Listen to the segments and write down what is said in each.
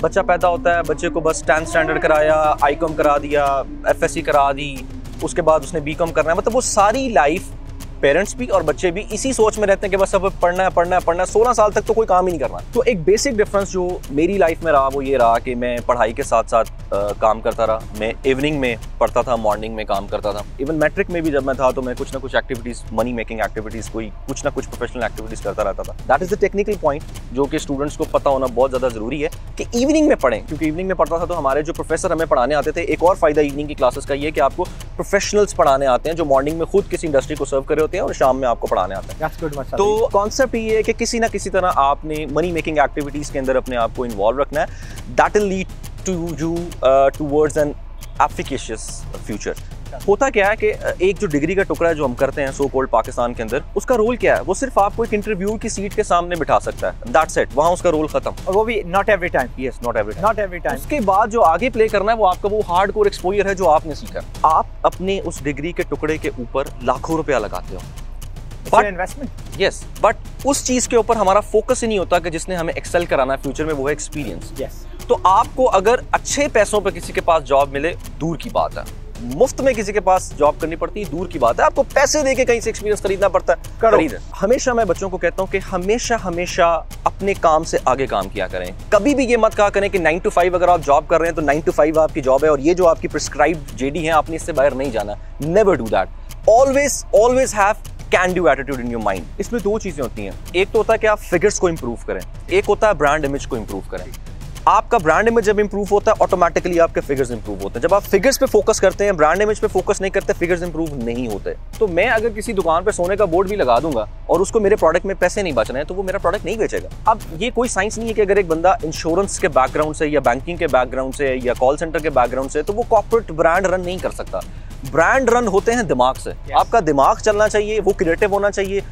बच्चा पैदा होता है, बच्चे को बस 10th स्टैंडर्ड कराया, आईकॉम करा दिया, FSC करा दी, उसके बाद उसने बीकॉम करना है, मतलब वो सारी लाइफ पेरेंट्स भी और बच्चे भी इसी सोच में रहते हैं कि बस अब पढ़ना है पढ़ना है पढ़ना है, 16 साल तक तो कोई काम ही नहीं करना। तो एक बेसिक डिफरेंस जो मेरी लाइफ में रहा वो ये रहा कि मैं पढ़ाई के साथ साथ काम करता रहा। मैं इवनिंग में पढ़ता था, मॉर्निंग में काम करता था। इवन मैट्रिक में भी जब मैं था तो मैं कुछ ना कुछ एक्टिविटीज़, मनी मेकिंग एक्टिविटीज़, कोई कुछ ना कुछ प्रोफेशनल एक्टिविटीज़ करता रहता था। That is the technical point जो कि स्टूडेंट्स को पता होना बहुत ज़्यादा ज़रूरी है कि इवनिंग में पढ़ें, क्योंकि इवनिंग में पढ़ता था तो हमारे जो प्रोफेसर हमें पढ़ाने आते थे, एक और फ़ायदा इवनिंग की क्लासेस का ये कि आपको प्रोफेशनल्स पढ़ाने आते हैं जो मॉर्निंग में खुद किसी इंडस्ट्री को सर्व कर रहे होते हैं और शाम में आपको पढ़ाने आते हैं। तो कॉन्सेप्ट ये है कि किसी ना किसी तरह आपने मनी मेकिंग एक्टिविटीज़ के अंदर अपने आप को इन्वॉल्व रखना है। That will lead to you towards an efficacious future. होता क्या है कि एक जो डिग्री का टुकड़ा है जो हम करते हैं सो कॉल्ड पाकिस्तान के अंदर, उसका रोल क्या है? वो सिर्फ आपको एक इंटरव्यू की सीट के सामने बिठा सकता है, दैट्स इट, वहां उसका रोल खत्म। और वो भी not every time. Yes, not every time. उसके बाद जो आगे प्ले करना है वो आपका वो हार्डकोर एक्सपोजर है जो आपने सीखा। आप अपने उस डिग्री के टुकड़े के ऊपर लाखों रुपया लगाते हो, इन्वेस्टमेंट। यस, बट उस चीज के ऊपर हमारा फोकस ही नहीं होता कि जिसने हमें एक्सेल कराना है फ्यूचर में, वो है एक्सपीरियंस। यस। तो आपको अगर अच्छे पैसों पे किसी के पास जॉब मिले, दूर की बात है। मुफ्त में किसी के पास जॉब करनी पड़ती है, दूर की बात है। आपको पैसे देके कहीं से एक्सपीरियंस खरीदना पड़ता है, खरीदें। हमेशा मैं बच्चों को कहता हूं कि हमेशा अपने काम से आगे काम किया करें। कभी भी ये मत कहा करें कि 9 to 5 अगर आप जॉब कर रहे हैं तो 9 to 5 आपकी जॉब है और ये जो आपकी प्रिस्क्राइब्ड जेडी है आपने इससे बाहर नहीं जाना। Never do that. Always have can do attitude in your mind. इसमें दो चीजें होती हैं, एक तो होता है कि आप फिगर्स को इंप्रूव करें, एक होता है ब्रांड इमेज को इंप्रूव करें। आपका ब्रांड इमेज जब इंप्रूव होता है ऑटोमेटिकली आपके फिगर्स इंप्रूव होते हैं। जब आप फिगर्स पे फोकस करते हैं, ब्रांड इमेज पे फोकस नहीं करते, फिगर्स इंप्रूव नहीं होते। तो मैं अगर किसी दुकान पे सोने का बोर्ड भी लगा दूंगा और उसको मेरे प्रोडक्ट में पैसे नहीं बच रहे हैं तो वो मेरा प्रोडक्ट नहीं बेचेगा। अब ये कोई साइंस नहीं है कि अगर एक बंदा इंश्योरेंस के बैकग्राउंड से या बैंकिंग के बैकग्राउंड से या कॉल सेंटर के बैकग्राउंड से तो वो कॉर्पोरेट ब्रांड रन नहीं कर सकता। ब्रांड रन होते हैं दिमाग से। आपका दिमाग चलना चाहिए, वो क्रिएटिव होना चाहिए,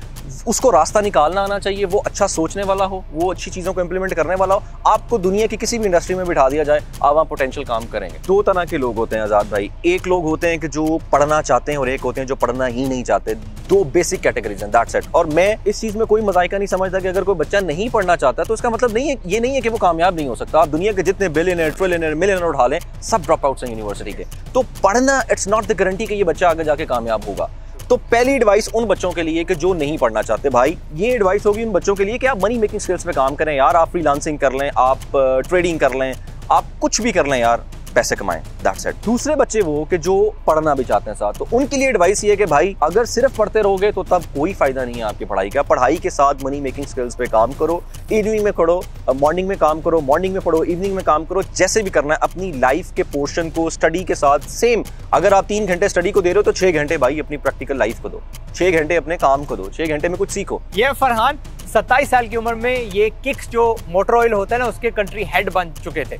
उसको रास्ता निकालना आना चाहिए, वो अच्छा सोचने वाला हो, वो अच्छी चीजों को इंप्लीमेंट करने वाला हो। आपको दुनिया की किसी भी इंडस्ट्री में बिठा दिया जाए, आप वहाँ पोटेंशियल काम करेंगे। दो तरह के लोग होते हैं आजाद भाई। एक लोग होते हैं कि जो पढ़ना चाहते हैं और एक होते हैं जो पढ़ना ही नहीं चाहते। दो बेसिक कैटेगरीज हैं, दैट्स इट। और मैं इस चीज में कोई मजाइका नहीं समझता कि अगर कोई बच्चा नहीं पढ़ना चाहता तो उसका मतलब नहीं है, ये नहीं है कि वो कामयाब नहीं हो सकता। आप दुनिया के जितने बिलियनर, ट्रिलियनर, मिलियनर उठा लें, सब ड्रॉप आउट्स हैं यूनिवर्सिटी के। तो पढ़ना इट्स नॉट द गारंटी कि ये बच्चा आगे जाके कामयाब होगा। तो पहली एडवाइस उन बच्चों के लिए कि जो नहीं पढ़ना चाहते, भाई ये एडवाइस होगी उन बच्चों के लिए कि आप मनी मेकिंग स्किल्स पे काम करें यार। आप फ्रीलांसिंग कर लें, आप ट्रेडिंग कर लें, आप कुछ भी कर लें यार, पैसे कमाएं, दैट्स इट। दूसरे बच्चे वो कि जो पढ़ना भी चाहते हैं साथ, तो उनके लिए एडवाइस ये है कि भाई अगर सिर्फ पढ़ते रहोगे तो तब कोई फायदा नहीं है आपकी पढ़ाई का। पढ़ाई के साथ मनी मेकिंग स्किल्स पे काम करो। इवनिंग में पढ़ो, मॉर्निंग में काम करो, मॉर्निंग में पढ़ो, इवनिंग में काम करो, जैसे भी करना है। अपनी लाइफ के पोर्शन को स्टडी के साथ सेम, अगर आप 3 घंटे स्टडी को दे रहे हो तो 6 घंटे भाई अपनी प्रैक्टिकल लाइफ को दो, 6 घंटे अपने काम को दो, 6 घंटे में कुछ सीखो। ये फरहान 27 साल की उम्र में ये किक्स जो मोटर ऑयल होता है ना, उसके कंट्री हेड बन चुके थे।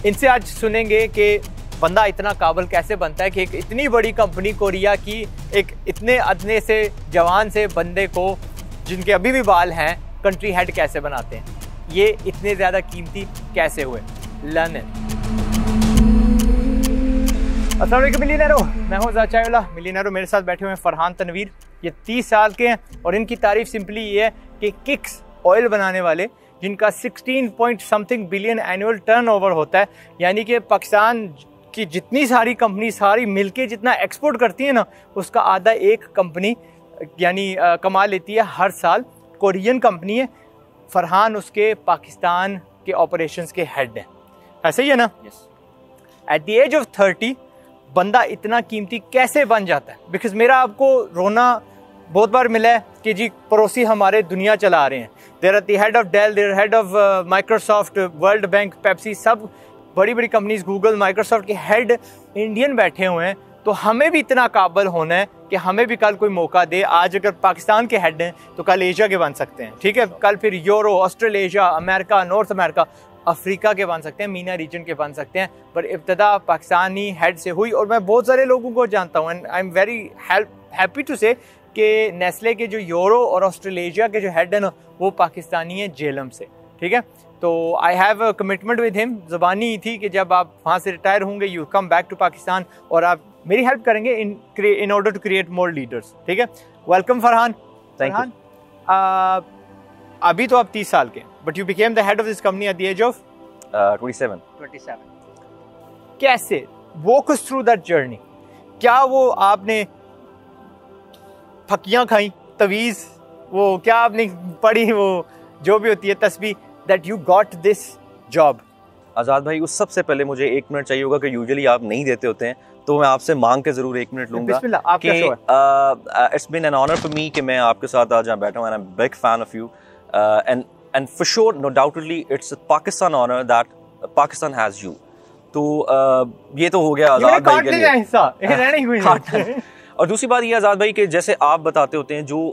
इनसे आज सुनेंगे कि बंदा इतना काबिल कैसे बनता है कि एक इतनी बड़ी कंपनी कोरिया की एक इतने अदने से जवान से बंदे को, जिनके अभी भी बाल हैं, कंट्री हेड कैसे बनाते हैं, ये इतने ज़्यादा कीमती कैसे हुए। लर्न। अस्सलाम वालेकुम मिलियनेरो, मैं हूँ ज़ाचायुल्लाह। मिलियनेरो मेरे साथ बैठे हुए हैं फरहान तनवीर। ये 30 साल के हैं और इनकी तारीफ सिंपली ये है कि किक्स ऑयल बनाने वाले, जिनका 16 point something billion annual turnover होता है, यानी कि पाकिस्तान की जितनी सारी कंपनी सारी मिलके जितना एक्सपोर्ट करती है ना, उसका आधा एक कंपनी यानी कमा लेती है हर साल। कोरियन कंपनी है। फरहान उसके पाकिस्तान के ऑपरेशंस के हेड हैं, ऐसे ही है ना? Yes. At the age of 30 बंदा इतना कीमती कैसे बन जाता है? बिकॉज मेरा आपको रोना बहुत बार मिला है कि जी पड़ोसी हमारे दुनिया चला रहे हैं। There are the head of Dell, there head of Microsoft, World Bank, Pepsi, सब बड़ी बड़ी कंपनीज, गूगल, माइक्रोसॉफ्ट के हेड इंडियन बैठे हुए हैं। तो हमें भी इतना काबिल होना है कि हमें भी कल कोई मौका दे। आज अगर पाकिस्तान के हेड हैं तो कल एशिया के बन सकते हैं, ठीक है? कल फिर euro, Australasia, America, north America, Africa के बन सकते हैं, मीना रीजन के बन सकते हैं। पर इब्तदा पाकिस्तानी हेड से हुई और मैं बहुत सारे लोगों को जानता हूँ and I am very happy to say कि नेस्ले के जो यूरो और ऑस्ट्रेलेशिया के जो हेड है ना, वो पाकिस्तानी है, जेलम से, ठीक है? तो I have a commitment with him. ज़बानी थी कि जब आप वहाँ से रिटायर होंगे you come back to Pakistan और आप मेरी हेल्प करेंगे in order to create more leaders, ठीक है? वेलकम फरहान। Thank you. अभी तो आप 30 साल के, but you became the head of this company at the age of 27। कैसे walk us through that journey? क्या वो आपने फकियां खाई, तवीज़, वो क्या आपने पढ़ी, वो जो भी होती है तस्बीह, that you got this job? Azad भाई, उस सबसे पहले मुझे 1 मिनट चाहिए होगा कि यूजुअली आप नहीं देते होते हैं, तो मैं आपसे मांग के जरूर 1 मिनट लूंगा कि it's been an honour for me कि मैं आपके साथ आज यहाँ बैठा हूँ, and I am big fan of you, and for sure, no doubtedly, it's Pakistan honour that Pakistan has you. तो ये तो हो गया आज़ाद भाई के लिए। और दूसरी बात ये आज़ाद भाई कि जैसे आप बताते होते हैं, जो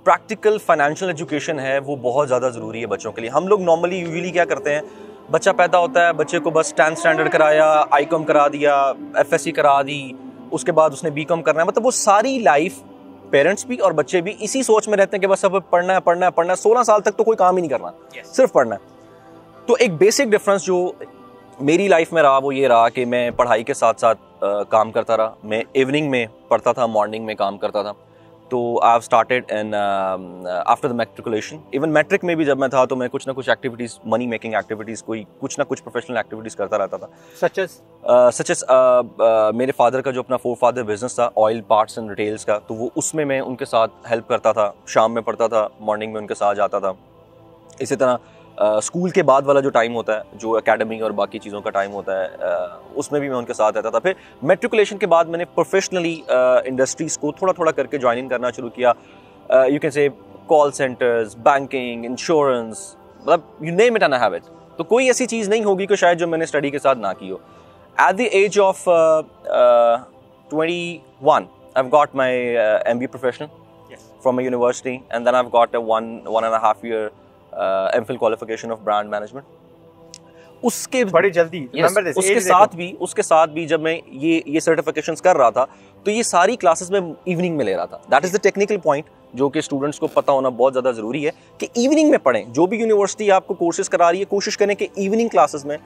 प्रैक्टिकल फाइनेंशियल एजुकेशन है वो बहुत ज़्यादा ज़रूरी है बच्चों के लिए। हम लोग नॉर्मली यूजुअली क्या करते हैं, बच्चा पैदा होता है, बच्चे को बस 10th स्टैंडर्ड कराया, आईकॉम करा दिया, FSC करा दी, उसके बाद उसने BCom करना है, मतलब वो सारी लाइफ पेरेंट्स भी और बच्चे भी इसी सोच में रहते हैं कि बस अब पढ़ना है पढ़ना है पढ़ना है, 16 साल तक तो कोई काम ही नहीं करना, सिर्फ पढ़ना है। तो एक बेसिक डिफरेंस जो मेरी लाइफ में रहा वो ये रहा कि मैं पढ़ाई के साथ साथ काम करता रहा। मैं इवनिंग में पढ़ता था, मॉर्निंग में काम करता था। तो I have started in after the matriculation, even matric में भी जब मैं था तो मैं कुछ ना कुछ एक्टिविटीज़, मनी मेकिंग एक्टिविटीज़, कोई कुछ ना कुछ प्रोफेशनल एक्टिविटीज़ करता रहता था। सच एज मेरे फादर का जो अपना फोरफादर बिजनेस था, ऑयल पार्ट्स एंड रिटेल्स का, तो वो उसमें मैं उनके साथ हेल्प करता था। शाम में पढ़ता था, मॉर्निंग में उनके साथ जाता था। इसी तरह स्कूल के बाद वाला जो टाइम होता है, जो एकेडमी और बाकी चीज़ों का टाइम होता है, उसमें भी मैं उनके साथ रहता था। फिर मैट्रिकुलेशन के बाद मैंने प्रोफेशनली इंडस्ट्रीज़ को थोड़ा थोड़ा करके ज्वाइन करना शुरू किया। You can say call centres, banking, insurance, मतलब you name it and I have it. तो कोई ऐसी चीज़ नहीं होगी कि शायद जो मैंने स्टडी के साथ ना की हो। At the age of 21 I have got my MBA professional from a university, and then I have got a 1.5 year MPhil qualification of brand management। उसके बड़ी जल्दी उसके साथ भी जब मैं ये सर्टिफिकेशंस कर रहा था, तो ये सारी क्लासेस में इवनिंग में ले रहा था। That is the technical point जो कि स्टूडेंट्स को पता होना बहुत ज़्यादा ज़रूरी है कि इवनिंग में पढ़ें। जो भी यूनिवर्सिटी आपको कोर्सेज करा रही है, कोशिश करें कि इवनिंग क्लासेस में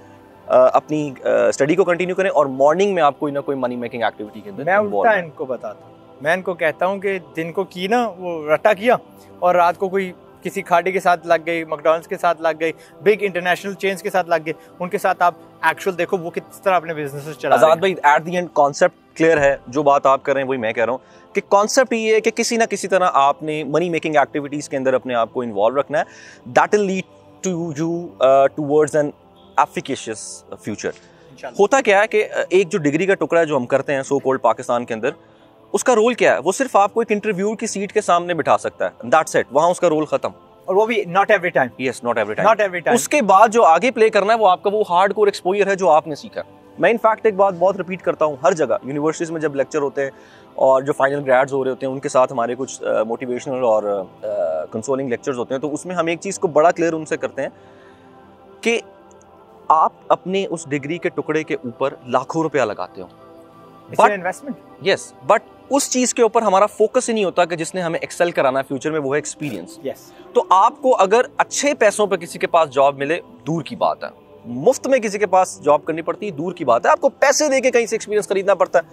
अपनी स्टडी को कंटिन्यू करें और मॉर्निंग में आप कोई ना कोई मनी मेकिंग एक्टिविटी के अंदर। मैं उल्टा इनको बताता हूँ, मैं इनको कहता हूँ कि दिन को की ना वो रट्टा किया और रात को कोई किसी खाड़ी के साथ लग गई, मैकडॉनल्ड्स के साथ लग गई, बिग इंटरनेशनल चेन्स के साथ लग गए, उनके साथ आप एक्चुअल देखो वो किस तरह अपने बिजनेस चला रहे हैं। आज़ाद भाई, at the end concept clear है। जो बात आप कर रहे हैं वही मैं कह रहा हूँ कि कॉन्सेप्ट ये है कि किसी ना किसी तरह आपने मनी मेकिंग एक्टिविटीज के अंदर अपने आप को इन्वॉल्व रखना है। That will lead to you towards an efficacious future. होता क्या है कि एक जो डिग्री का टुकड़ा है जो हम करते हैं सो कॉल्ड पाकिस्तान के अंदर, उसका रोल क्या है? वो सिर्फ आपको एक इंटरव्यू की सीट के सामने बिठा सकता है, दैट्स इट, वहां उसका रोल खत्म। और वो भी not every time. Yes, not every time. उसके बाद जो आगे प्ले करना है वो आपका वो हार्डकोर एक्सपोजर है जो आपने सीखा। मैं इनफैक्ट एक बात बहुत रिपीट करता हूँ हर जगह, यूनिवर्सिटीज़ में जब लेक्चर होते हैं और जो फाइनल ग्रेड्स हो रहे होते हैं उनके साथ हमारे कुछ मोटिवेशनल और कंसोलिंग लेक्चर्स होते हैं, तो उसमें हम एक चीज़ को बड़ा क्लियर उनसे करते हैं कि आप अपने उस डिग्री के टुकड़े के ऊपर लाखों रुपया लगाते हो, बट इन्वेस्टमेंट, यस, बट उस चीज के ऊपर हमारा फोकस ही नहीं होता कि जिसने हमें एक्सेल कराना है फ्यूचर में, वो है एक्सपीरियंस। तो आपको अगर अच्छे पैसों पे किसी के पास जॉब मिले, दूर की बात है। मुफ्त में किसी के पास जॉब करनी पड़ती है, दूर की बात है। आपको पैसे देके कहीं से एक्सपीरियंस खरीदना पड़ता है,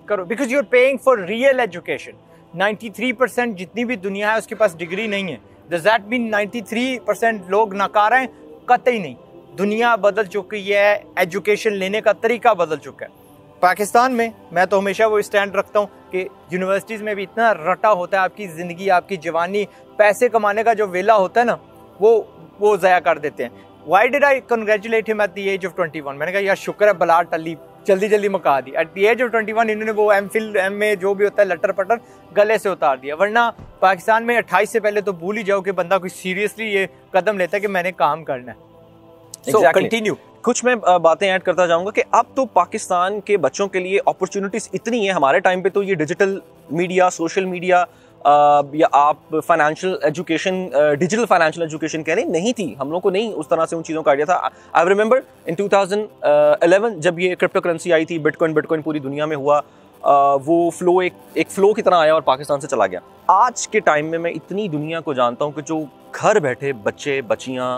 करो because you are paying for real education. 93% जितनी भी दुनिया है उसके पास डिग्री नहीं है। डज दैट मीन 93% लोग नकार हैं? कतई नहीं। दुनिया बदल चुकी है, एजुकेशन लेने का तरीका बदल चुका है। पाकिस्तान में मैं तो हमेशा वो स्टैंड रखता हूँ कि यूनिवर्सिटीज़ में भी इतना रटा होता है, आपकी ज़िंदगी, आपकी जवानी, पैसे कमाने का जो वेला होता है ना, वो ज़ाया कर देते हैं। Why did I congratulate him at the age of 21? मैंने कहा यार शुक्र है बला टली, जल्दी मुका दी। एट द एज ऑफ 21 इन्होंने वो MPhil MA जो भी होता है लटर पटर गले से उतार दिया। वरना पाकिस्तान में 28 से पहले तो भूल ही जाओ कि बंदा कोई सीरियसली ये कदम लेता है कि मैंने काम करना है। कंटिन्यू। कुछ मैं बातें ऐड करता जाऊंगा कि अब तो पाकिस्तान के बच्चों के लिए अपॉर्चुनिटीज इतनी है। हमारे टाइम पे तो ये डिजिटल मीडिया, सोशल मीडिया या आप financial education, digital financial education कह रहे नहीं थी। हम लोग को नहीं उस तरह से उन चीज़ों का आइडिया था। आई रिमेंबर इन 2011 जब ये क्रिप्टो करेंसी आई थी, बिटकॉइन पूरी दुनिया में हुआ, वो फ्लो एक फ्लो की तरह आया और पाकिस्तान से चला गया। आज के टाइम में मैं इतनी दुनिया को जानता हूँ कि जो घर बैठे बच्चे बच्चियाँ,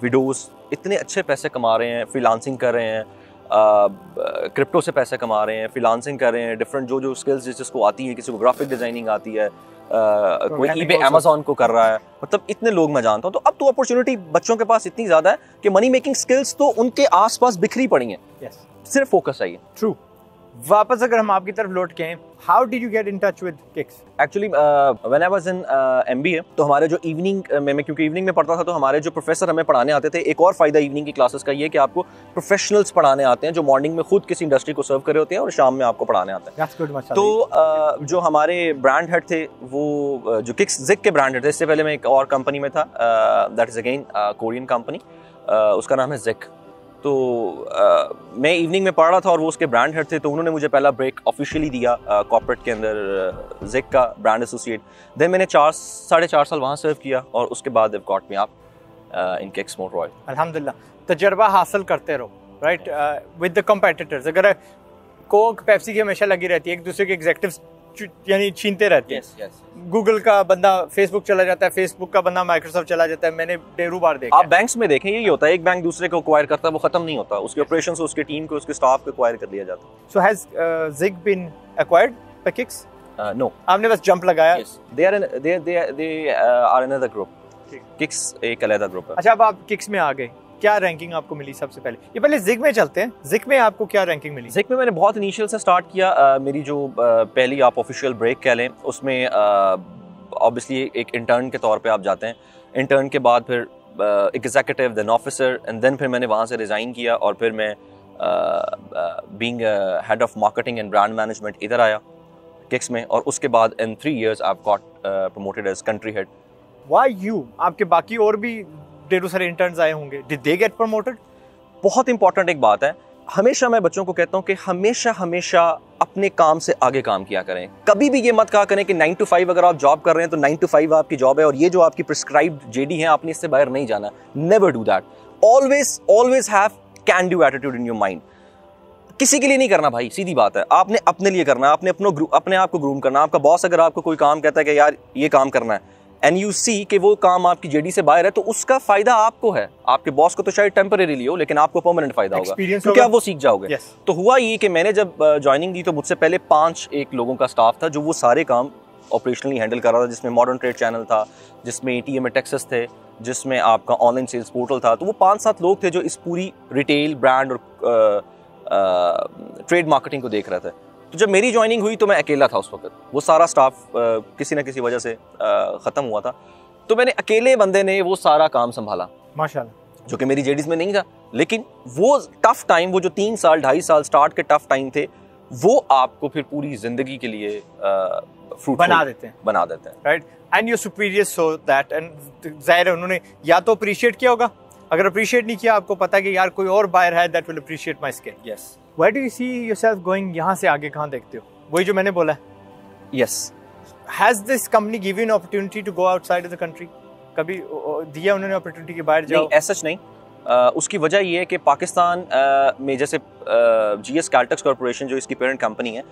विडोज इतने अच्छे पैसे कमा रहे हैं, फ्रीलांसिंग कर रहे हैं, क्रिप्टो से पैसे कमा रहे हैं, फ्रीलांसिंग कर रहे हैं, डिफरेंट जो स्किल्स जिसको आती है, किसी को ग्राफिक डिजाइनिंग आती है, कोई ईबे अमेज़न को कर रहा है, मतलब इतने लोग मैं जानता हूँ। तो अब तो अपॉर्चुनिटी बच्चों के पास इतनी ज़्यादा है कि मनी मेकिंग स्किल्स तो उनके आसपास बिखरी पड़ी हैं। सिर्फ फोकस चाहिए। ट्रू। वापस अगर हम आपकी तरफ लौट के हैं, how did you get in touch with kicks? Actually when I was in MBA, तो हमारे जो इवनिंग में क्योंकि इवनिंग में पढ़ता था, तो हमारे जो प्रोफेसर हमें पढ़ाने आते थे, एक और फायदा इवनिंग की क्लासेस का ये कि आपको प्रोफेशनल्स पढ़ाने आते हैं जो मॉर्निंग में खुद किसी इंडस्ट्री को सर्व कर रहे होते हैं और शाम में आपको पढ़ाने आते हैं। That's good, तो जो हमारे ब्रांड हेड थे वो जो किक्स जिक के ब्रांड हेड थे, इससे पहले मैं एक और कंपनी में था, that is again Korean company, उसका नाम है जिक। तो मैं इवनिंग में पढ़ रहा था और वो उसके ब्रांड हेड थे, तो उन्होंने मुझे पहला ब्रेक ऑफिशियली दिया कॉर्पोरेट के अंदर जिक का ब्रांड एसोसिएट। देन मैंने 4.5 साल वहाँ सर्व किया और उसके बाद they've got me up in Kicks Motor Oil। अल्हम्दुलिल्लाह, तजर्बा हासिल करते रहो, राइट, विद द कॉम्पिटिटर्स। अगर कोक पेप्सी की हमेशा लगी रहती है, एक दूसरे के एग्जीक्यूटिव्स यानी छीनते रहते हैं। गूगल का बंदा फेसबुक चला जाता है, फेसबुक का बंदा माइक्रोसॉफ्ट चला जाता है। मैंने ढेरों बार देखा। आप बैंक्स में देखें यही होता है, एक बैंक दूसरे को एक्वायर करता है, वो खत्म नहीं होता, उसके ऑपरेशन से उसके टीम को उसके स्टाफ को एक्वायर कर लिया जाता है। So has Zig been acquired by Kicks? No, आपने बस जंप लगाया। They are another group. Kicks एक अलग ग्रुप है। अच्छा, अब आप किक्स में आ गए, क्या रैंकिंग आपको मिली सबसे पहले? ये पहले जिग में चलते हैं, जिग में आपको क्या रैंकिंग मिली? जिग में मैंने बहुत इनिशियल से स्टार्ट किया। मेरी जो पहली आप ऑफिशियल ब्रेक कह लें, उसमें ऑब्वियसली एक इंटर्न के तौर पे आप जाते हैं। इंटर्न के बाद फिर executive, then officer, and then फिर मैंने वहाँ से रिज़ाइन किया और फिर मैं being head of marketing and brand management इधर आया किक्स में, और उसके बाद in 3 years I got promoted as country head. Why you? आपके बाकी और भी ढेरों सारे इंटर्न्स आए होंगे, डिड दे गेट प्रमोटेड? बहुत इंपॉर्टेंट एक बात है, हमेशा मैं बच्चों को कहता हूँ कि हमेशा अपने काम से आगे काम किया करें। कभी भी ये मत कहा करें कि 9 to 5 अगर आप जॉब कर रहे हैं तो 9 to 5 आपकी जॉब है और ये जो आपकी प्रिस्क्राइब्ड JD है आपने इससे बाहर नहीं जाना। Never do that. Always have can do attitude in your mind. किसी के लिए नहीं करना भाई, सीधी बात है। आपने अपने लिए करना है, आपने अपने आप को ग्रूम करना। आपका बॉस अगर आपको कोई काम कहता है कि यार ये काम करना है, एंड यू सी कि वो काम आपकी JD से बाहर है, तो उसका फायदा आपको है। आपके बॉस को तो शायद टेम्परेरीली हो, लेकिन आपको परमानेंट फायदा होगा क्योंकि आप वो सीख जाओगे। तो हुआ ये कि मैंने जब ज्वाइनिंग दी तो मुझसे पहले 5 लोगों का स्टाफ था जो वो सारे काम ऑपरेशनली हैंडल कर रहा था, जिसमें मॉडर्न ट्रेड चैनल था, जिसमें TMA टेक्सास थे, जिसमें आपका ऑनलाइन सेल्स पोर्टल था। तो वो 5-7 लोग थे जो इस पूरी रिटेल, ब्रांड और ट्रेड मार्केटिंग को देख रहे थे। तो जब मेरी ज्वाइनिंग हुई तो मैं अकेला था उस वक्त। वो सारा स्टाफ किसी न किसी वजह से ख़त्म हुआ था, तो मैंने अकेले बंदे ने वो सारा काम संभाला, माशाल्लाह, जो कि मेरी JDs में नहीं था। लेकिन वो टफ टाइम, वो जो 3 साल 2.5 साल स्टार्ट के टफ टाइम थे, वो आपको फिर पूरी जिंदगी के लिए फ्रूट बना देते हैं, right. And your superiors so that, and जाहिर है उन्होंने या तो अप्रिशिएट किया होगा, अगर अप्रिशिएट नहीं किया, आपको पता है कि यार कोई और बायर है that will appreciate my skill. Yes. Where do you see yourself going? यहाँ से आगे कहाँ देखते हो? वही जो मैंने बोला है। Yes. Has this company given you an opportunity to go outside of the country? कभी दिया उन्होंने opportunity के बाहर जाओ? नहीं, ऐसा नहीं। उसकी वजह ये है कि पाकिस्तान में जैसे GS Caltex कॉर्पोरेशन जो इसकी पेरेंट कंपनी है,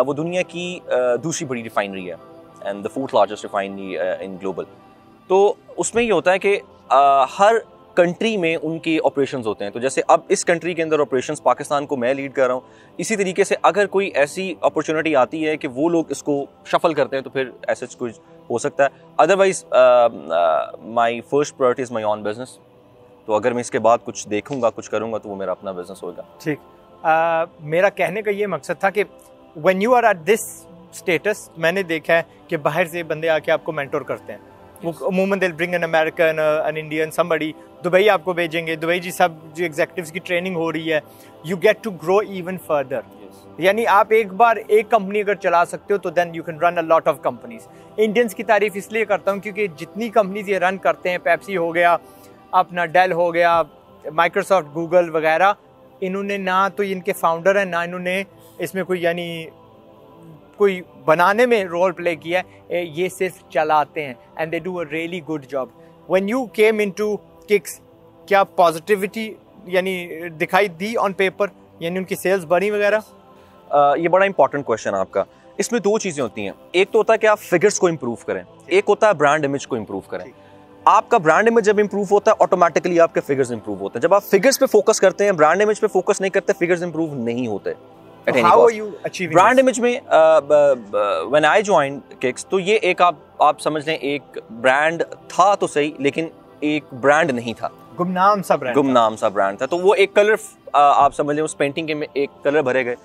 वो दुनिया की दूसरी बड़ी रिफाइनरी है and the 4th largest refinery in global. तो उसमें ये होता है कि हर कंट्री में उनके ऑपरेशंस होते हैं। तो जैसे अब इस कंट्री के अंदर ऑपरेशंस पाकिस्तान को मैं लीड कर रहा हूँ, इसी तरीके से अगर कोई ऐसी अपॉर्चुनिटी आती है कि वो लोग इसको शफल करते हैं तो फिर ऐसे कुछ हो सकता है। Otherwise my first priority is my own business. तो अगर मैं इसके बाद कुछ देखूंगा, कुछ करूंगा, तो वो मेरा अपना बिजनेस होगा। ठीक। मेरा कहने का ये मकसद था कि when you are at this status, मैंने देखा है कि बाहर से बंदे आके आपको मेंटोर करते हैं। वो अमूमन दिल bring an American, an Indian, somebody, Dubai आपको भेजेंगे, दुबई जी सब जो एग्जीक्यूटिव्स की ट्रेनिंग हो रही है, you get to grow even further. यानी आप एक बार एक कंपनी अगर चला सकते हो तो then you can run a lot of companies. Indians की तारीफ इसलिए करता हूँ क्योंकि जितनी कंपनीज ये रन करते हैं, पेप्सी हो गया, अपना डेल हो गया, माइक्रोसॉफ्ट, गूगल वगैरह, इन्होंने ना तो इनके फाउंडर हैं, ना इन्होंने इसमें कोई बनाने में रोल प्ले किया है, ये सिर्फ चलाते हैं and they do a really good job. When you came into kicks, क्या पॉजिटिविटी यानी दिखाई दी ऑन पेपर, यानी उनकी सेल्स बढ़ी वगैरह? ये बड़ा इंपॉर्टेंट क्वेश्चन है आपका। इसमें 2 चीज़ें होती हैं। एक तो होता है कि आप फिगर्स को इम्प्रूव करें, एक होता है ब्रांड इमेज को इम्प्रूव करें। आपका ब्रांड इमेज जब इंप्रूव होता है ऑटोमेटिकली आपके फिगर्स इंप्रूव होते हैं। जब आप फिगर्स पे फोकस करते हैं, ब्रांड इमेज पे फोकस नहीं करते, फिगर्स इंप्रूव नहीं होते। How are you achieving brand this? Image में व्हेन आई जॉइन किक्स, तो ये एक आप समझ लें एक ब्रांड था तो सही, लेकिन एक ब्रांड नहीं था, गुमनाम सा ब्रांड था। तो वो एक कलर आप समझ लें, उस पेंटिंग के में एक कलर भरे गए,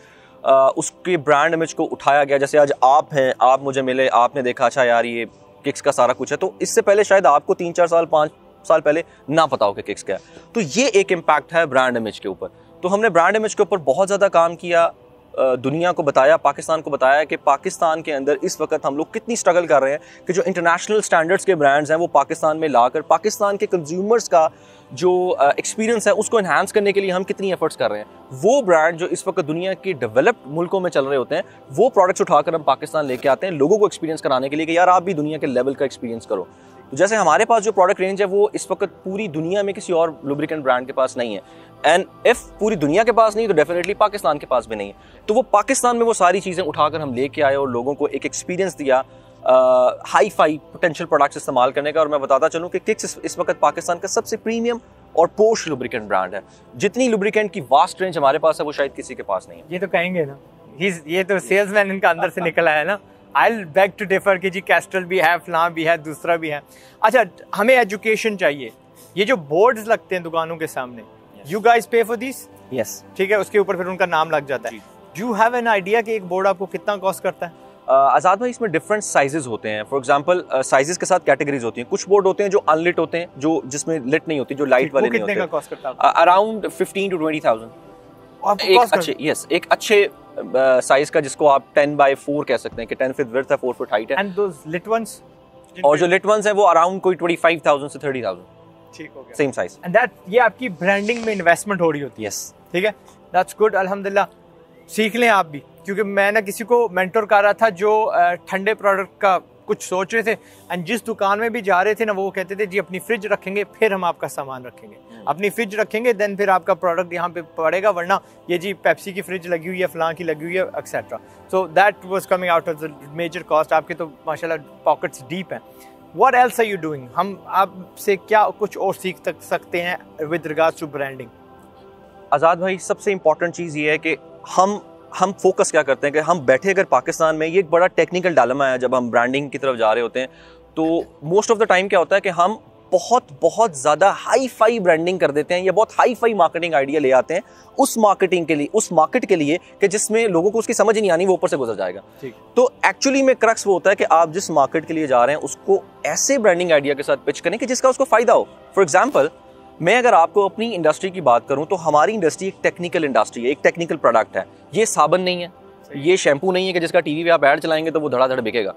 उसके ब्रांड इमेज को उठाया गया। जैसे आज आप हैं, आप मुझे मिले, आपने देखा अच्छा यार ये किक्स का सारा कुछ है, तो इससे पहले शायद आपको 3-4 साल 5 साल पहले ना पता हो कि किक्स क्या है। तो ये एक इम्पैक्ट है ब्रांड इमेज के ऊपर। तो हमने ब्रांड इमेज के ऊपर बहुत ज़्यादा काम किया, दुनिया को बताया, पाकिस्तान को बताया कि पाकिस्तान के अंदर इस वक्त हम लोग कितनी स्ट्रगल कर रहे हैं कि जो इंटरनेशनल स्टैंडर्ड्स के ब्रांड्स हैं वो पाकिस्तान में लाकर पाकिस्तान के कंज्यूमर्स का जो एक्सपीरियंस है उसको एनहांस करने के लिए हम कितनी एफर्ट्स कर रहे हैं। वो ब्रांड जो इस वक्त दुनिया के डेवलप्ड मुल्कों में चल रहे होते हैं, वो प्रोडक्ट्स उठाकर हम पाकिस्तान लेके आते हैं लोगों को एक्सपीरियंस कराने के लिए कि यार आप भी दुनिया के लेवल का एक्सपीरियंस करो। तो जैसे हमारे पास जो प्रोडक्ट रेंज है वो इस वक्त पूरी दुनिया में किसी और लुब्रिकेंट ब्रांड के पास नहीं है, एंड इफ पूरी दुनिया के पास नहीं तो डेफिनेटली पाकिस्तान के पास भी नहीं है। तो वो पाकिस्तान में वो सारी चीज़ें उठाकर हम लेके आए और लोगों को एक एक्सपीरियंस दिया हाई फाई पोटेंशियल प्रोडक्ट्स इस्तेमाल करने का। और मैं बताता चलूँ कि किक्स इस वक्त पाकिस्तान का सबसे प्रीमियम और पोश लुब्रिकेंट ब्रांड है। जितनी लुब्रिकेंट की वास्ट रेंज हमारे पास है वो शायद किसी के पास नहीं है। ये तो कहेंगे ना, ये तो सेल्समैन इनका अंदर से निकला है ना। I'll beg to differ कि जी कैस्ट्रल भी है, फलां भी है, दूसरा भी है। अच्छा, हमें एजुकेशन चाहिए। ये जो बोर्ड्स लगते हैं दुकानों के सामने, यू गाइस पे फॉर दिस? यस, ठीक है, उसके ऊपर फिर उनका नाम लग जाता है। Do you have an idea कि एक बोर्ड आपको कितना कॉस्ट करता है? आज़ाद भाई, इसमें डिफरेंट साइजेस होते हैं। फॉर एग्जांपल साइजेस के साथ कैटेगरीज होती हैं। कुछ बोर्ड होते हैं जो अनलिट होते हैं, जो जिसमें लिट नहीं होती, जो लाइट वाले नहीं होते। कितने का कॉस्ट करता है? Around 15 to 20,000। एक अच्छे साइज का, जिसको आप 10x4 कह सकते हैं कि 10 फीट विड्थ है, 4 फीट हाइट है। And those lit ones? और जो लिट वंस है वो अराउंड कोई 25,000 से 30,000। ठीक हो गया, सेम साइज। एंड दैट ये आपकी ब्रांडिंग में इन्वेस्टमेंट हो रही होती है। यस, ठीक है, दैट्स गुड। अल्हम्दुलिल्लाह, सीख लें आप भी, क्योंकि मैं ना किसी को मेंटर कर रहा था जो ठंडे प्रोडक्ट का कुछ सोच रहे थे, एंड जिस दुकान में भी जा रहे थे ना वो कहते थे जी अपनी फ्रिज रखेंगे फिर हम आपका सामान रखेंगे, अपनी फ्रिज रखेंगे देन फिर आपका प्रोडक्ट यहाँ पे पड़ेगा, वरना ये जी पेप्सी की फ्रिज लगी हुई है, फलां की लगी हुई है, etcetera. So that was coming out of the major cost. आपके तो माशाल्लाह पॉकेट्स डीप हैं। What else are you doing? हम आपसे क्या कुछ और सीख सकते हैं with regards to branding? Azad भाई, सबसे इंपॉर्टेंट चीज़ ये है कि हम फोकस क्या करते हैं कि हम बैठे अगर पाकिस्तान में, ये एक बड़ा टेक्निकल डायलेमा है जब हम ब्रांडिंग की तरफ जा रहे होते हैं, तो मोस्ट ऑफ द टाइम क्या होता है कि हम बहुत ज़्यादा हाई फाई ब्रांडिंग कर देते हैं या बहुत हाई फाई मार्केटिंग आइडिया ले आते हैं उस मार्केटिंग के लिए, उस मार्केट के लिए कि जिसमें लोगों को उसकी समझ ही नहीं आनी, वो ऊपर से गुजर जाएगा। तो एक्चुअली में क्रक्स वो होता है कि आप जिस मार्केट के लिए जा रहे हैं उसको ऐसे ब्रांडिंग आइडिया के साथ पिच करें कि जिसका उसको फायदा हो। फॉर एग्जाम्पल, मैं अगर आपको अपनी इंडस्ट्री की बात करूं तो हमारी इंडस्ट्री एक टेक्निकल इंडस्ट्री है, एक टेक्निकल प्रोडक्ट है। ये साबन नहीं है, ये शैम्पू नहीं है कि जिसका टीवी पे आप ऐड चलाएंगे तो वो धड़ाधड़ बिकेगा।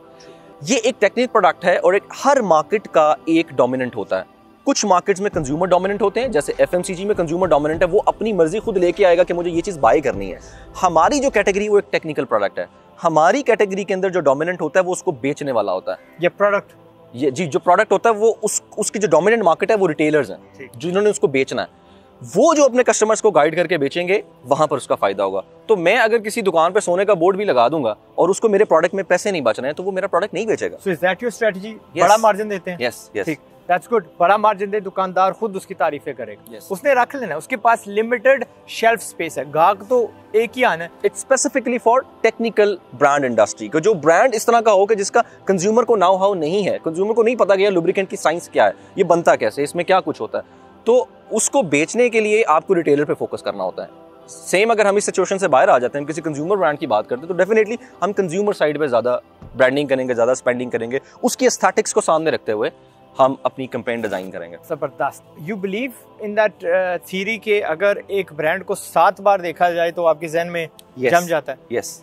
ये एक टेक्निकल प्रोडक्ट है और एक हर मार्केट का एक डोमिनेंट होता है। कुछ मार्केट्स में कंज्यूमर डोमिनेंट होते हैं, जैसे एफएमसीजी में कंज्यूमर डोमिनेंट है, वो अपनी मर्जी खुद लेके आएगा कि मुझे ये चीज़ बाय करनी है। हमारी जो कैटेगरी वो एक टेक्निकल प्रोडक्ट है। हमारी कैटेगरी के अंदर जो डोमिनेंट होता है वो उसको बेचने वाला होता है। ये प्रोडक्ट, ये जी जो प्रोडक्ट होता है वो उसकी जो डोमिनेंट मार्केट है वो रिटेलर्स हैं जिन्होंने उसको बेचना है। वो जो अपने कस्टमर्स को गाइड करके बेचेंगे वहां पर उसका फायदा होगा। तो मैं अगर किसी दुकान पे सोने का बोर्ड भी लगा दूंगा और उसको मेरे प्रोडक्ट में पैसे नहीं बच रहे हैं तो वो मेरा प्रोडक्ट नहीं बेचेगा। So is that your strategy? बड़ा मार्जिन देते हैं? यस यस, ठीक, दैट्स गुड। बड़ा मार्जिन दे, दुकानदार खुद उसकी तारीफें करेगा। उसने रख लेना, उसके पास लिमिटेड शेल्फ स्पेस है, गाहक तो एक ही आना है। It's specifically for technical brand industry का, जो ब्रांड इस तरह का हो कि जिसका कंज्यूमर को नाउ हाउ नहीं है, कंज्यूमर को नहीं पता कि लुब्रिकेंट की साइंस क्या है, ये बनता कैसे, इसमें क्या कुछ होता है, तो उसको बेचने के लिए आपको रिटेलर पे फोकस करना होता है। सेम अगर हम इस सिचुएशन से बाहर आ जाते हैं, हम किसी कंज्यूमर ब्रांड की बात करते हैं तो डेफिनेटली हम कंज्यूमर साइड पे ज़्यादा ब्रांडिंग करेंगे, ज़्यादा स्पेंडिंग करेंगे, उसकी एस्थेटिक्स को सामने रखते हुए हम अपनी कैंपेन डिजाइन करेंगे। जबरदस्त। You believe in that theory के अगर एक ब्रांड को 7 बार देखा जाए तो आपके जहन में जम जाता है? Yes.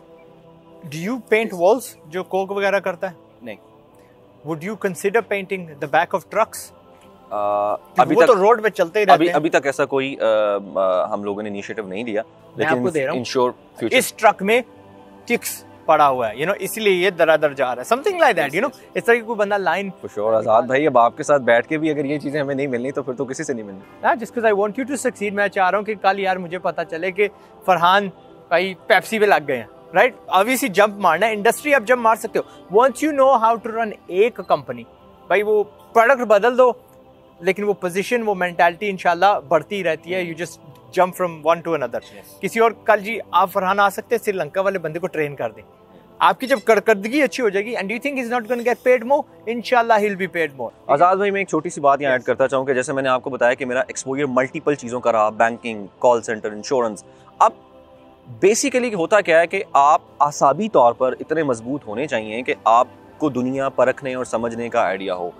Do you paint walls जो कोक वगैरह करता है? नहीं। Would you consider painting the back of trucks? अभी वो तक तो रोड पे चलते ही रहते हैं। अभी तक ऐसा कोई हम लोगों ने इनिशिएटिव नहीं लिया, लेकिन इंश्योर फ्यूचर इस ट्रक में किक्स पड़ा हुआ है, इसलिए ये दरादर जा रहा है, समथिंग लाइक दैट, इस तरह की कोई बंदा लाइन। फॉर श्योर आजाद भाई, अब आपके साथ बैठ के भी अगर ये चीजें हमें नहीं मिलनी तो फिर तो किसी से नहीं मिलनी। Just because I want you to succeed, मैं चाह रहा हूँ कि कल यार मुझे पता चले कि फरहान भाई पेप्सी पे लग गए हैं, राइट? ऑब्वियसली जंप मारना है, इंडस्ट्री आप जंप मार सकते हो। Once you know how to run एक कंपनी, भाई वो प्रोडक्ट बदल दो, लेकिन वो पोजीशन, वो मेंटालिटी इंशाल्लाह बढ़ती रहती है। You just jump from one two another. किसी और, कल जी आप फरहान आ सकते हैं, श्रीलंका वाले बंदे को ट्रेन कर दें, आपकी जब कारकर्दगी अच्छी हो जाएगी, and do you think he is not going to get paid more? इंशाल्लाह he will be paid more. Azad भाई, मैं एक छोटी सी बात यहाँ ऐड करता चाहूँ कि जैसे मैंने आपको बताया कि मेरा एक्सपोजर मल्टीपल चीज़ों का रहा, बैंकिंग, कॉल सेंटर, इंश्योरेंस। अब बेसिकली होता क्या है कि आप आसाबी तौर पर इतने मजबूत होने चाहिए कि आपको दुनिया परखने और समझने का आइडिया हो।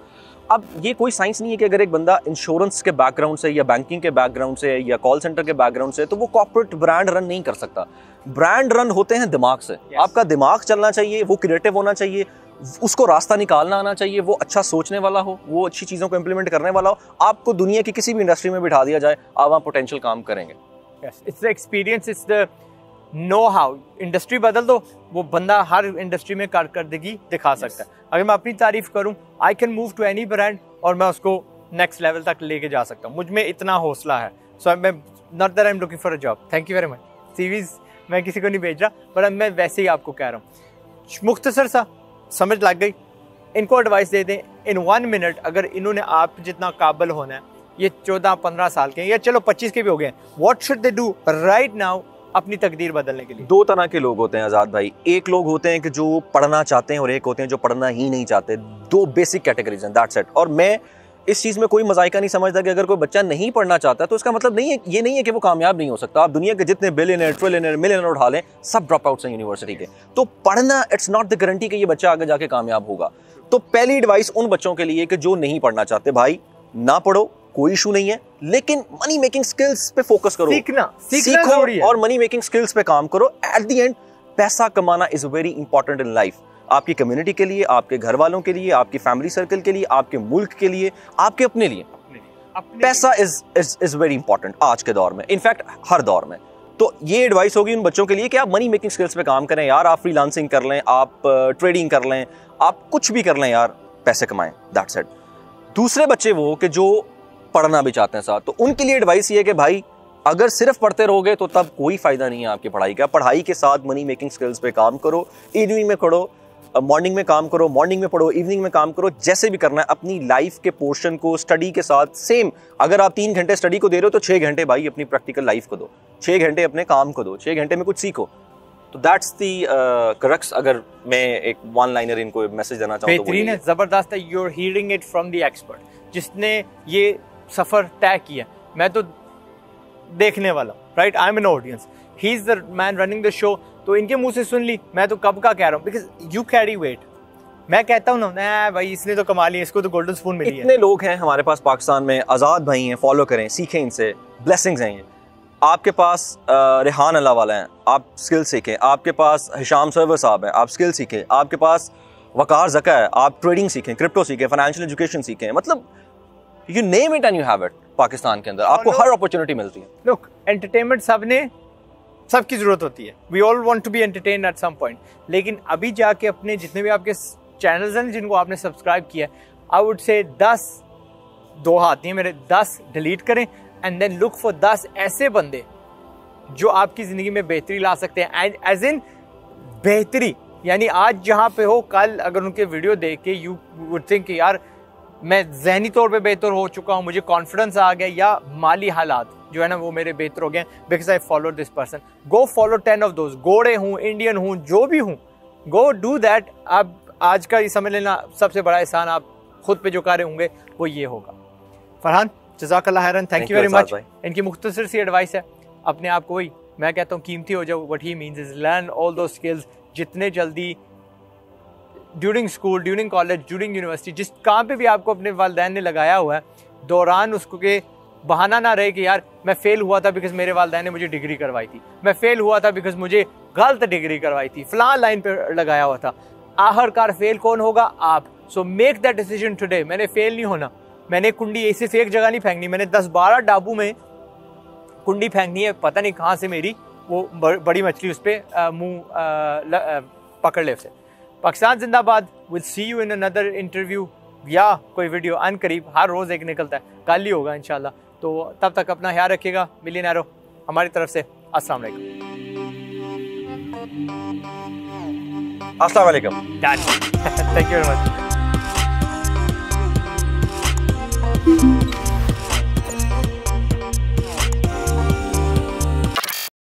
अब ये कोई साइंस नहीं है कि अगर एक बंदा इंश्योरेंस के बैकग्राउंड से या बैंकिंग के बैकग्राउंड से या कॉल सेंटर के बैकग्राउंड से, तो वो कॉर्पोरेट ब्रांड रन नहीं कर सकता। ब्रांड रन होते हैं दिमाग से। आपका दिमाग चलना चाहिए, वो क्रिएटिव होना चाहिए, उसको रास्ता निकालना आना चाहिए, वो अच्छा सोचने वाला हो, वो अच्छी चीज़ों को इम्प्लीमेंट करने वाला हो। आपको दुनिया की किसी भी इंडस्ट्री में बिठा दिया जाए, आप वहाँ पोटेंशियल काम करेंगे। It's the experience, it's the know how. Industry बदल दो, वो बंदा हर इंडस्ट्री में कारकर्दगी दिखा सकता है। अगर मैं अपनी तारीफ करूं, I can move to any brand और मैं उसको नेक्स्ट लेवल तक लेके जा सकता हूं। मुझ में इतना हौसला है। सो मैं not that I am looking for a job, thank you very much. CVs मैं किसी को नहीं भेज रहा, पर मैं वैसे ही आपको कह रहा हूँ, मुख्तसर सा समझ लग गई, इनको एडवाइस दे दें इन 1 मिनट। अगर इन्होंने आप जितना काबिल होना है, ये 14-15 साल के हैं या चलो 25 के भी हो गए हैं, what should they do right now अपनी तकदीर बदलने के लिए? 2 तरह के लोग होते हैं आजाद भाई। एक लोग होते हैं कि जो पढ़ना चाहते हैं और एक होते हैं जो पढ़ना ही नहीं चाहते। 2 बेसिक कैटेगरीज हैं, दैट्स इट। और मैं इस चीज़ में कोई मजाइका नहीं समझता कि अगर कोई बच्चा नहीं पढ़ना चाहता तो इसका मतलब नहीं है, ये नहीं है कि वो कामयाब नहीं हो सकता। आप दुनिया के जितने बिलियनर, ट्रिलियनर, मिलियनर उठा लें, सब ड्रॉप आउट्स हैं यूनिवर्सिटी के। तो पढ़ना इट्स नॉट द गारंटी कि ये बच्चा आगे जाके कामयाब होगा। तो पहली एडवाइस उन बच्चों के लिए कि जो नहीं पढ़ना चाहते, भाई ना पढ़ो, कोई इशू नहीं है, लेकिन मनी मेकिंग स्किल्स पे फोकस करो। सीखो और मनी मेकिंग स्किल्स पे काम करो। एट द एंड पैसा कमाना is very important in life. आपकी कम्युनिटी के लिए, आपके घर वालों के लिए, आपकी फैमिली सर्कल के लिए, आपके मुल्क के लिए, आपके अपने लिए पैसा इज वेरी इंपॉर्टेंट आज के दौर में, इनफैक्ट हर दौर में। तो ये एडवाइस होगी उन बच्चों के लिए कि आप मनी मेकिंग स्किल्स पे काम करें यार। आप फ्रीलांसिंग कर लें, आप ट्रेडिंग कर लें, आप कुछ भी कर लें यार, पैसे कमाएं, दैट्स इट। दूसरे बच्चे वो कि जो पढ़ना भी चाहते हैं साथ, तो उनके लिए एडवाइस ये है कि भाई अगर सिर्फ पढ़ते रहोगे तो तब कोई फायदा नहीं है आपकी पढ़ाई का। पढ़ाई के साथ मनी मेकिंग स्किल्स पे काम करो। इवनिंग में पढ़ो, मॉर्निंग में काम करो, मॉर्निंग में पढ़ो, इवनिंग में काम करो, जैसे भी करना है। अपनी लाइफ के पोर्शन को स्टडी के साथ सेम, अगर आप 3 घंटे स्टडी को दे रहे हो तो 6 घंटे भाई अपनी प्रैक्टिकल लाइफ को दो, 6 घंटे अपने काम को दो, 6 घंटे में कुछ सीखो। तो दैट्स दी क्रक्स। अगर मैं एक 1 लाइनर इनको मैसेज देना चाहूँ तो बेहतरीन है, जबरदस्त है। You are hearing it from the expert जिसने ये सफर तय किया। मैं तो देखने वाला, right, I am an audience, he is the man running the show. तो इनके मुंह से सुन ली, मैं तो कब का कह रहा हूँ, बिकॉज यू कैरी वेट। मैं कहता हूँ ना भाई इसने तो कमा लिया, इसको तो गोल्डन स्पून मिली है। इतने लोग हैं हमारे पास पाकिस्तान में, आजाद भाई हैं, फॉलो करें, सीखें इनसे, ब्लेसिंग्स हैं ये। आपके पास रेहान अल्लाह वाला हैं, आप स्किल सीखें। आपके पास हिशाम सर्वर साहब हैं, आप स्किल सीखें। आपके पास वकार ज़का है, आप ट्रेडिंग सीखें, क्रिप्टो सीखें, फाइनेंशियल एजुकेशन सीखें। मतलब you name it and you have it. Pakistan के अंदर आपको हर अपॉर्चुनिटी मिलती है। लुक, एंटरटेनमेंट सबकी जरूरत होती है। We all want to be entertained at some point. लेकिन अभी जाके अपने जितने भी आपके चैनल्स हैं जिनको आपने सब्सक्राइब किया, आई वुड से 10, 2 हाथ नहीं मेरे, 10 डिलीट करें एंड देन लुक फॉर 10 ऐसे बंदे जो आपकी जिंदगी में बेहतरी ला सकते हैं। एंड एज इन बेहतरी यानी आज जहाँ पे हो, कल अगर उनके वीडियो देख के यू वुड थिंक यार मैं जहनी तौर पे बेहतर हो चुका हूँ, मुझे कॉन्फिडेंस आ गया, या माली हालात जो है ना वो मेरे बेहतर हो गए because I follow this person. Go follow 10 of those. गोरे हूँ, इंडियन हूँ, जो भी हूँ, गो डू दैट। आप आज का ये समझ लेना सबसे बड़ा एहसान आप खुद पे जो कर रहे होंगे वो ये होगा। फरहान, जज़ाकल्लाह खैरन, थैंक यू वेरी मच। इनकी मुख्तसर सी एडवाइस है, अपने आप को वही मैं कहता हूँ कीमती हो जाओ। What he means is learn all दो स्किल्स जितने जल्दी, during school, during college, during university, जिस काम पे भी आपको अपने वालिदैन ने लगाया हुआ है, दौरान उसको के बहाना ना रहे कि यार मैं फेल हुआ था बिकॉज मेरे वालिदैन ने मुझे डिग्री करवाई थी, मैं फेल हुआ था बिकॉज मुझे गलत डिग्री करवाई थी, फलां लाइन पे लगाया हुआ था। आखिरकार फेल कौन होगा? आप। So make that decision today. मैंने फेल नहीं होना, मैंने कुंडी ऐसे एक जगह नहीं फेंकनी, मैंने 10-12 डाबू में कुंडी फेंकनी है, पता नहीं कहाँ से मेरी वो बड़ी मछली उस पर मुँह पकड़ ले उसे। पाकिस्तान जिंदाबाद। Will see you in another interview या कोई वीडियो अन करीब, हर रोज़ एक निकलता है, कल ही होगा इंशाल्लाह। तो तब तक अपना ख्याल रखिएगा। मिलियनेरो हमारी तरफ से अस्सलाम वालेकुम। अस्सलाम वालेकुम। Thank you very much.